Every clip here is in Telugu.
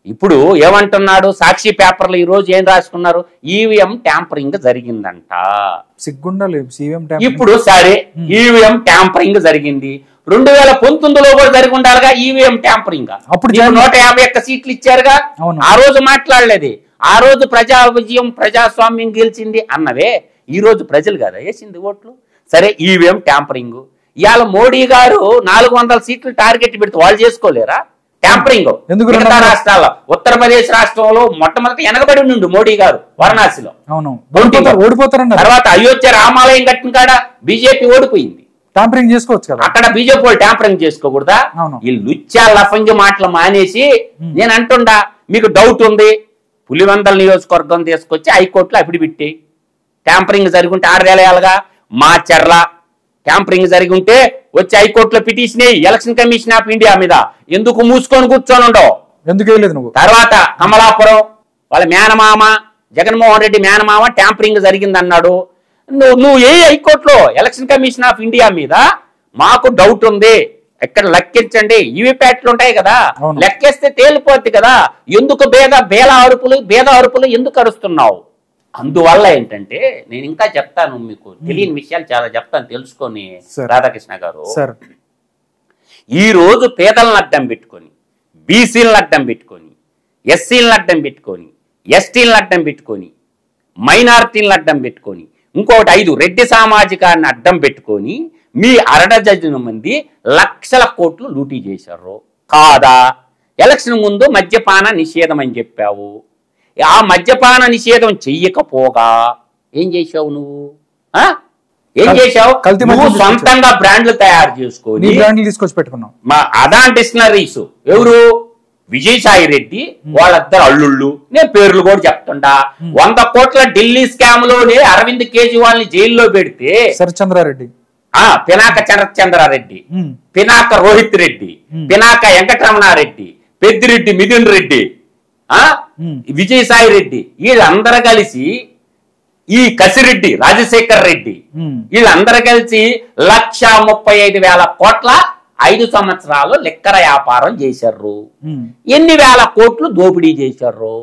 ఇప్పుడు ఏమంటున్నాడు సాక్షి పేపర్లు ఈ రోజు ఏం రాసుకున్నారు, ఈవీఎం ట్యాంపరింగ్ జరిగిందంట. సిగ్గుండాలి. ఇప్పుడు సరే ఈవీఎం ట్యాంపరింగ్ జరిగింది, 2019లో కూడా జరిగి ఉండాలిగా ఈవీఎం ట్యాంపరింగ్. అప్పుడు 151 సీట్లు ఇచ్చారుగా, ఆ రోజు మాట్లాడలేదు. ఆ రోజు ప్రజా విజయం ప్రజాస్వామ్యం గెలిచింది అన్నవే, ఈ రోజు ప్రజలు కదా వేసింది ఓట్లు. సరే ఈవీఎం ట్యాంపరింగ్, ఇవాళ మోడీ గారు 400 సీట్లు టార్గెట్ పెడితే వాళ్ళు చేసుకోలేరా ట్యాంపరింగ్? మిగతా రాష్ట్రాల్లో ఉత్తరప్రదేశ్ రాష్ట్రంలో మొట్టమొదటి వెనకబడి ఉండు మోడీ గారు వారణాసిలో, ఓడిపోతారు. తర్వాత అయోధ్య రామాలయం కట్టిన కాడ బీజేపీ ఓడిపోయింది. ట్యాంపరింగ్ చేసుకోవచ్చు కదా అక్కడ, బీజేపీ వాళ్ళు ట్యాంపరింగ్ చేసుకోకూడదా? ఈ లుచ్చా లఫంగి మాటలు మానేసి, నేను అంటుండా మీకు డౌట్ ఉంది, పులివెందల నియోజకవర్గం తీసుకొచ్చి హైకోర్టులో అఫిడవిట్ ట్యాంపరింగ్ జరిగి ఉంటే ఆడదేయాలిగా. మా చెర్ల ట్యాంపరింగ్ జరిగి ఉంటే వచ్చి హైకోర్టులో petition election commission of India మీద, ఎందుకు మూసుకొని కూర్చొని ఉండవు? ఎందుకు వేయలేదు నువ్వు? తర్వాత కమలాపురం వాళ్ళ మేనమామ జగన్మోహన్ రెడ్డి మేనమామ ట్యాంపరింగ్ జరిగిందన్నాడు, నువ్వు ఏ హైకోర్టులో ఎలక్షన్ కమిషన్ ఆఫ్ ఇండియా మీద మాకు డౌట్ ఉంది, ఎక్కడ లెక్కించండి, ఈవీప్యాట్లు ఉంటాయి కదా, లెక్కేస్తే తేలిపోద్ది కదా, ఎందుకు భేద అరుపులు ఎందుకు అరుస్తున్నావు? అందువల్ల ఏంటంటే నేను ఇంకా చెప్తాను, మీకు తెలియని విషయాలు చాలా చెప్తాను, తెలుసుకొని రాధాకృష్ణ గారు. ఈ రోజు పేదలను అడ్డం పెట్టుకొని, బీసీలను అడ్డం పెట్టుకొని, ఎస్సీలను అడ్డం పెట్టుకొని, ఎస్టీలను అడ్డం పెట్టుకొని, మైనారిటీలను అడ్డం పెట్టుకొని, ఇంకొకటి 5 రెడ్డి సామాజికాన్ని అడ్డం పెట్టుకొని మీ అరడజన మంది లక్షల కోట్లు లూటీ చేశారు కాదా? ఎలక్షన్ ముందు మద్యపాన నిషేధం అని చెప్పావు, ఆ మద్యపాన నిషేధం చెయ్యకపోగా ఏం చేశావు నువ్వు? ఏం చేశావు? నువ్వు సొంతంగా బ్రాండ్లు తయారు చేసుకొని తీసుకొచ్చి పెట్టుకున్నావు. మా అదాన్ డిక్షనరీస్ ఎవరు? విజయసాయి రెడ్డి వాళ్ళిద్దరు అల్లుళ్ళు, నేను పేర్లు కూడా చెప్తుంటా. 100 కోట్ల ఢిల్లీ స్కామ్ లోనే అరవింద్ కేజ్రీవాల్ ని జైల్లో పెడితే శరత్చంద్రారెడ్డి, పినాక శరత్చంద్రారెడ్డి, పినాక రోహిత్ రెడ్డి, పినాక వెంకటరమణారెడ్డి, పెద్దిరెడ్డి మిథున్ రెడ్డి, విజయసాయి రెడ్డి, వీళ్ళందరూ కలిసి ఈ కసిరెడ్డి రాజశేఖర్ రెడ్డి వీళ్ళందరూ కలిసి 1,35,000 కోట్ల 5 సంవత్సరాలు లెక్కర వ్యాపారం చేశారు. ఎన్ని వేల కోట్లు దోపిడీ చేశారు?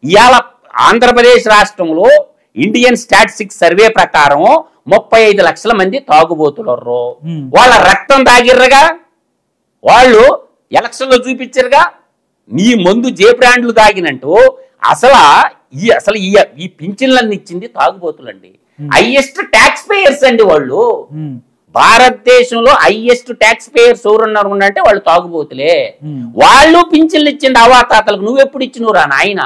ఇవాళ ఆంధ్రప్రదేశ్ రాష్ట్రంలో ఇండియన్ స్టాటిస్టిక్స్ సర్వే ప్రకారం 35 లక్షల మంది తాగుబోతులర్రు. వాళ్ళ రక్తం తాగిర్రగా, వాళ్ళు ఎలక్షన్ లో చూపించారుగా. నీ ముందు జే బ్రాండ్లు తాగినట్టు అసలు ఈ పింఛన్లన్నీ ఇచ్చింది తాగుబోతులండి. హైయెస్ట్ ట్యాక్స్ పేయర్స్ అండి వాళ్ళు. భారతదేశంలో హైయెస్ట్ ట్యాక్స్ పేయర్స్ ఎవరున్నారు అంటే వాళ్ళు తాగుబోతులే. వాళ్ళు పింఛన్లు ఇచ్చింది అవాతాతలకు. నువ్వెప్పుడు ఇచ్చినవురా నాయన?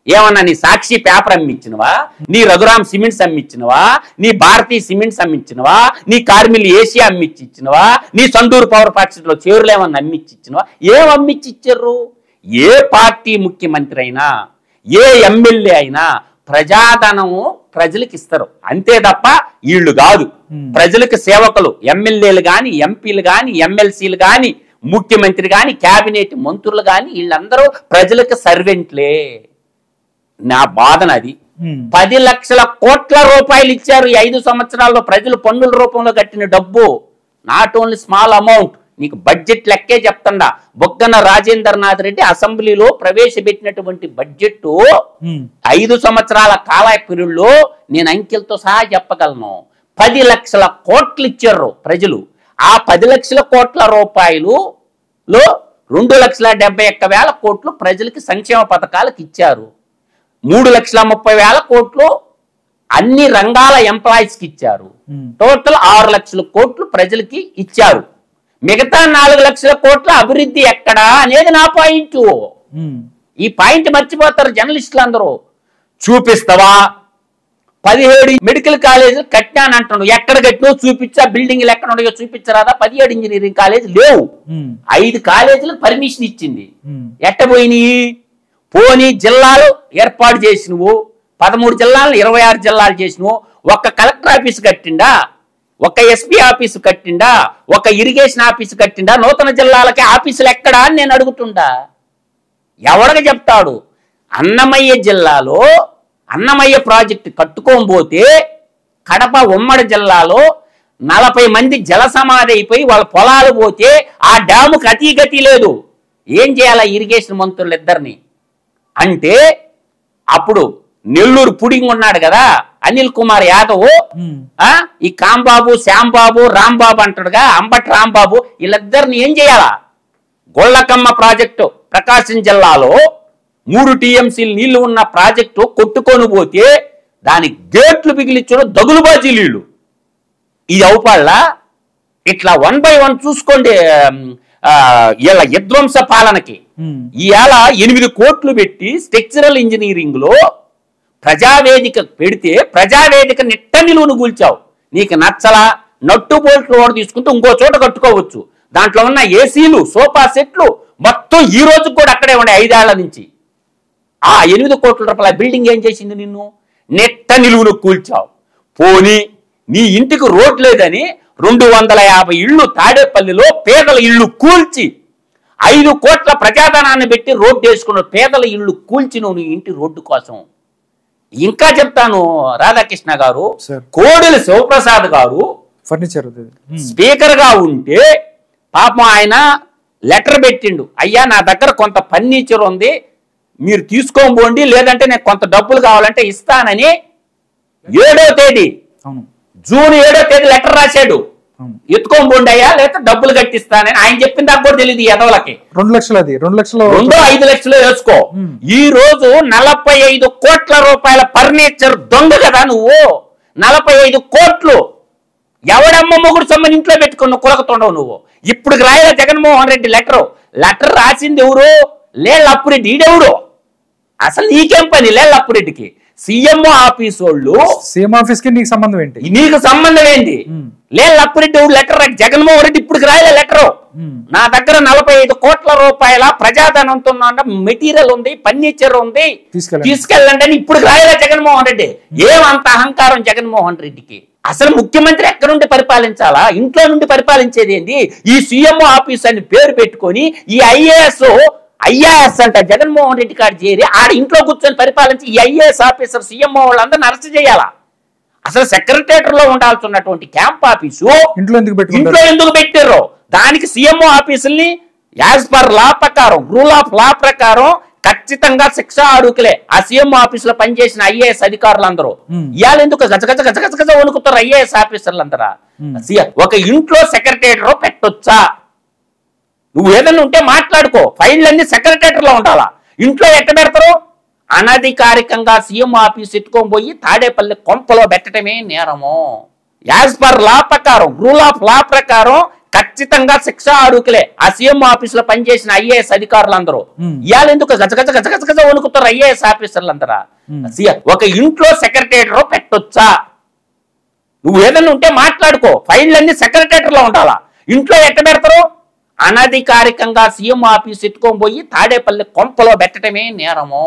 ఏమన్నా నీ సాక్షి పేపర్ అమ్మిచ్చినవా? నీ రఘురామ్ సిమెంట్స్ అమ్మిచ్చినవా? నీ భారతీయ సిమెంట్స్ అమ్మిచ్చినవా? నీ కార్మిల్ ఏషియా అమ్మిచ్చి ఇచ్చినవా? నీ సండూరు పవర్ ఫ్యాక్టరీలో చేరులు ఏమన్నా అమ్మిచ్చి ఇచ్చినవా? ఏం అమ్మిచ్చి ఇచ్చారు? ఏ పార్టీ ముఖ్యమంత్రి అయినా, ఏ ఎమ్మెల్యే అయినా ప్రజాధనము ప్రజలకు ఇస్తారు అంతే తప్ప వీళ్ళు కాదు. ప్రజలకు సేవకులు ఎమ్మెల్యేలు గాని, ఎంపీలు గాని, ఎమ్మెల్సీలు గాని, ముఖ్యమంత్రి గాని, కేబినెట్ మంత్రులు గాని వీళ్ళందరూ ప్రజలకు సర్వెంట్లే. నా బాధనది. 10 లక్షల కోట్ల రూపాయలు ఇచ్చారు ఈ 5 సంవత్సరాల్లో. ప్రజలు పన్నుల రూపంలో కట్టిన డబ్బు. Not only small amount. నీకు బడ్జెట్ లెక్కే చెప్తుండా. బొగ్గన రాజేంద్రనాథ్ రెడ్డి అసెంబ్లీలో ప్రవేశపెట్టినటువంటి బడ్జెట్ 5 సంవత్సరాల కాల పీరియడ్లో నేను అంకెలతో సహా చెప్పగలను. 10 లక్షల కోట్లు ఇచ్చారు ప్రజలు. ఆ 10 లక్షల కోట్ల రూపాయలు లో 2,71,000 కోట్లు ప్రజలకి సంక్షేమ పథకాలకు ఇచ్చారు. 3,30,000 కోట్లు అన్ని రంగాల ఎంప్లాయీస్ కి ఇచ్చారు. టోటల్ 6 లక్షల కోట్లు ప్రజలకి ఇచ్చారు. మిగతా 4 లక్షల కోట్ల అభివృద్ధి ఎక్కడా అనేది నా పాయింట్. ఈ పాయింట్ మర్చిపోతారు జర్నలిస్టులు అందరూ. చూపిస్తావా? 17 మెడికల్ కాలేజీలు కట్టానంటున్నాడు. ఎక్కడ కట్టినో చూపించా. బిల్డింగ్లు ఎక్కడ ఉన్నాయో చూపించరాదా? 17 ఇంజనీరింగ్ కాలేజ్ లేవు. 5 కాలేజీలకు పర్మిషన్ ఇచ్చింది. ఎట్టబోయినాయి? పోనీ జిల్లాలు ఏర్పాటు చేసినవు. 13 జిల్లాలను 26 జిల్లాలు చేసినవు. ఒక్క కలెక్టర్ ఆఫీస్ కట్టిండా? ఒక ఎస్పీ ఆఫీసు కట్టిండా? ఒక ఇరిగేషన్ ఆఫీసు కట్టిండా? నూతన జిల్లాలకి ఆఫీసులు ఎక్కడా అని నేను అడుగుతుండా. ఎవరికి చెప్తాడు? అన్నమయ్య జిల్లాలో అన్నమయ్య ప్రాజెక్టు కట్టుకోబోతే కడప ఉమ్మడి జిల్లాలో 40 మంది జల సమాధి అయిపోయి వాళ్ళ పొలాలు పోతే ఆ డ్యాముకి అతీగతి లేదు. ఏం చేయాలా ఇరిగేషన్ మంత్రులు ఇద్దరిని అంటే అప్పుడు నెల్లూరు పుడింగ్ ఉన్నాడు కదా అనిల్ కుమార్ యాదవ్ ఈ కాంబాబు శ్యాంబాబు రాంబాబు అంటాడుగా అంబటి రాంబాబు వీళ్ళిద్దరిని ఏం చేయాలా గొల్లకమ్మ ప్రాజెక్టు ప్రకాశం జిల్లాలో 3 TMC నీళ్లు ఉన్న ప్రాజెక్టు కొట్టుకొని పోతే దాని గేట్లు బిగిలిచ్చడం దగులుబాజీ నీళ్లు ఇది అవుపాళ్ళ ఇట్లా 1 by 1 చూసుకోండి ఇలా విధ్వంస పాలనకి ఇవాళ 8 కోట్లు పెట్టి స్ట్రక్చరల్ ఇంజనీరింగ్ లో ప్రజావేదిక పెడితే ప్రజావేదిక నిట్ట నిలువును కూల్చావు నీకు నచ్చలా నట్టు బోల్ట్లు ఓడ తీసుకుంటూ ఇంకో చోట కట్టుకోవచ్చు దాంట్లో ఉన్న ఏసీలు సోఫా సెట్లు మొత్తం ఈ రోజు కూడా అక్కడే ఉండే 5 ఏళ్ల నుంచి ఆ 8 కోట్ల రూపాయల బిల్డింగ్ ఏం చేసింది నిన్ను నిట్ట నిలువును కూల్చావు పోనీ నీ ఇంటికి రోడ్ లేదని 250 ఇళ్ళు తాడేపల్లిలో పేదల ఇళ్ళు కూల్చి 5 కోట్ల ప్రజాధనాన్ని పెట్టి రోడ్డు వేసుకున్న పేదల ఇళ్ళు కూల్చి నువ్వు ఇంటి రోడ్డు కోసం ఇంకా చెప్తాను రాధాకృష్ణ గారు కోడెల శివప్రసాద్ గారు ఫర్నిచర్ స్పీకర్ గా ఉంటే పాపం ఆయన లెటర్ పెట్టిండు అయ్యా నా దగ్గర కొంత ఫర్నిచర్ ఉంది మీరు తీసుకోబోండి లేదంటే నేను కొంత డబ్బులు కావాలంటే ఇస్తానని 7వ తేదీ జూన్ 7వ తేదీ లెటర్ రాశాడు ఎత్తుకోబోండి అయ్యా లేదా డబ్బులు కట్టిస్తానని ఆయన చెప్పిన దాకా కూడా తెలియదు ఎదవలకి 2 లక్షలు అది 2 లక్షలు 5 లక్షలు వేసుకో ఈ రోజు 45 కోట్ల రూపాయల ఫర్నిచర్ దొంగ కదా నువ్వు 45 కోట్లు ఎవడమ్మ మొగుడు సొమ్మని ఇంట్లో పెట్టుకున్న కులకతుండవు నువ్వు ఇప్పుడు రాయాల జగన్మోహన్ రెడ్డి లెటర్ రాసింది ఎవరు లేళ్ళప్పురెడ్డి ఈడెవడు అసలు నీకేం పని లేళ్ళప్పురెడ్డికి సీఎంఓ ఆఫీస్ వాళ్ళు సీఎం ఆఫీస్ కి నీకు సంబంధం ఏంటి నీకు సంబంధం ఏంటి లేళ్ళప్పురెడ్డి లెటర్ జగన్మోహన్ రెడ్డి ఇప్పుడు రాయలే లెటర్ నా దగ్గర 45 కోట్ల రూపాయల ప్రజాధనంతో మెటీరియల్ ఉంది ఫర్నిచర్ ఉంది తీసుకెళ్ళండి అని ఇప్పుడు రాయలే జగన్మోహన్ రెడ్డి ఏమంత అహంకారం జగన్మోహన్ రెడ్డికి అసలు ముఖ్యమంత్రి ఎక్కడి నుండి పరిపాలించాలా ఇంట్లో నుండి పరిపాలించేది ఏంటి ఈ సీఎంఓ ఆఫీస్ అని పేరు పెట్టుకొని ఈ ఐఏఎస్ అంట జగన్మోహన్ రెడ్డి కాడ చేరి ఆడ ఇంట్లో కూర్చొని పరిపాలించి ఈ ఐఏఎస్ ఆఫీసర్ సీఎంఓ వాళ్ళందరినీ అరెస్ట్ చేయాలా అసలు సెక్రటేరియట్ లో ఉండాల్సినటువంటి క్యాంప్ ఆఫీసు ఇంట్లో ఎందుకు పెట్టారు దానికి సీఎంఓ ఆఫీసుల్ని యాజ్ పర్ లా ప్రకారం రూల్ ఆఫ్ లా ప్రకారం ఖచ్చితంగా శిక్ష అడుగులే ఆ సీఎంఓ ఆఫీస్ లో పనిచేసిన ఐఏఎస్ అధికారులందరూ ఇవాళ ఎందుకు గజగజ వణుకుతారు ఐఏఎస్ ఆఫీసర్లందరా ఒక ఇంట్లో సెక్రటేరియట్ పెట్టొచ్చా నువ్వు ఏదైనా ఉంటే మాట్లాడుకో ఫైళ్ళన్నీ సెక్రటేరియట్ లో ఉండాలా ఇంట్లో ఎట్ట పెడతారు అనధికారికంగా సీఎం ఆఫీస్ ఎత్తుకొని పోయి తాడేపల్లి కొంపలో పెట్టడమే నేరము యాజ్ పర్ లా ప్రకారం రూల్ ఆఫ్ లా ప్రకారం ఖచ్చితంగా శిక్ష అడుగులే ఆ సీఎం ఆఫీస్ లో పనిచేసిన ఐఏఎస్ అధికారులందరూ ఇవాళ ఎందుకు గజగజ వణుకుతారు ఐఏఎస్ ఆఫీసర్లందరా ఒక ఇంట్లో సెక్రటేరియట్ పెట్టొచ్చా నువ్వు ఏదైనా ఉంటే మాట్లాడుకో ఫైళ్ళన్నీ సెక్రటేరియట్ లో ఉండాలా ఇంట్లో ఎట్ట పెడతారు అనధికారికంగా సీఎం ఆఫీస్ ఎత్తుకొని పోయి తాడేపల్లి కొంపలో పెట్టడమే నేరము